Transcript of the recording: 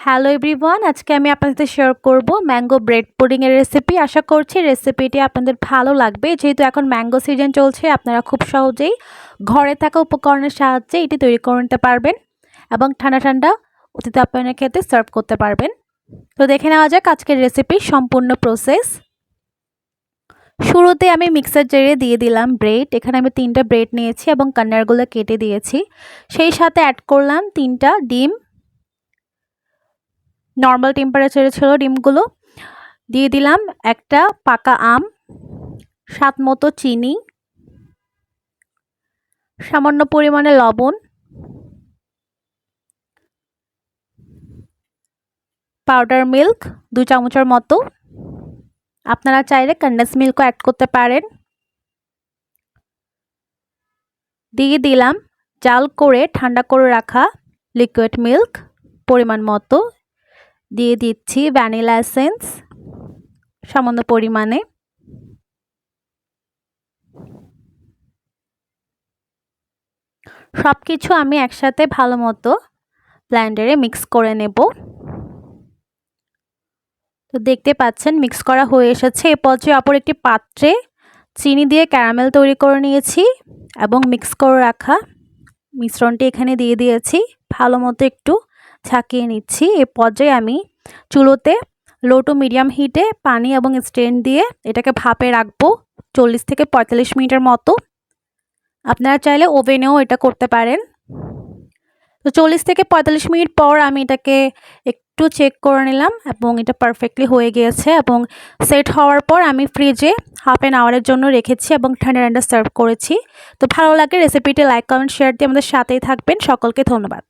Hello everyone, আজকে আমি আপনাদের সাথে শেয়ার করব ম্যাঙ্গো ব্রেড পুডিং এর রেসিপি। আশা করছি রেসিপিটি আপনাদের ভালো লাগবে। যেহেতু এখন ম্যাঙ্গো সিজন চলছে, আপনারা খুব সহজেই ঘরে থাকা উপকরণের সাহায্যে এটি তৈরি করে নিতে পারবেন এবং ঠান্ডা ঠান্ডা অতিথি আপ্যায়নের খেতে সার্ভ করতে পারবেন। তো দেখে নেওয়া যাক আজকের রেসিপির সম্পূর্ণ প্রসেস। শুরুতে আমি মিক্সার জারে দিয়ে দিলাম ব্রেড। এখানে আমি 3টা ব্রেড নিয়েছি এবং কর্নারগুলো কেটে দিয়েছি। সেই সাথে অ্যাড করলাম 3টা ডিম। নর্মাল টেম্পারেচারে ছিল ডিমগুলো। দিয়ে দিলাম একটা পাকা আম, স্বাদ মতো চিনি, সামান্য পরিমাণে লবণ, পাউডার মিল্ক 2 চামচের মতো। আপনারা চাইলে কনডেন্স মিল্কও অ্যাড করতে পারেন। দিয়ে দিলাম জাল করে ঠান্ডা করে রাখা লিকুইড মিল্ক পরিমাণ মতো। দিয়ে দিচ্ছি ভ্যানিলা এসেন্স সামান্য পরিমাণে। সব কিছু আমি একসাথে ভালো মতো ব্লেন্ডারে মিক্স করে নেব। তো দেখতে পাচ্ছেন মিক্স করা হয়ে এসেছে। এই পর্যায়ে অপর একটি পাত্রে চিনি দিয়ে ক্যারামেল তৈরি করে নিয়েছি এবং মিক্স করে রাখা মিশ্রণটি এখানে দিয়ে দিয়েছি। ভালো মতো একটু ঝাঁকিয়ে নিচ্ছি। এই পর্যায়ে আমি চুলোতে লো টু মিডিয়াম হিটে পানি এবং স্ট্যান্ড দিয়ে এটাকে ভাপে রাখবো 40 থেকে 45 মিনিটের মতো। আপনারা চাইলে ওভেনেও এটা করতে পারেন। তো 40 থেকে 45 মিনিট পর আমি এটাকে একটু চেক করে নিলাম এবং এটা পারফেক্টলি হয়ে গিয়েছে এবং সেট হওয়ার পর আমি ফ্রিজে হাফ অ্যান আওয়ারের জন্য রেখেছি এবং ঠান্ডা ঠান্ডা সার্ভ করেছি। তো ভালো লাগে রেসিপিটি লাইক কমেন্ট শেয়ার দিয়ে আমাদের সাথেই থাকবেন। সকলকে ধন্যবাদ।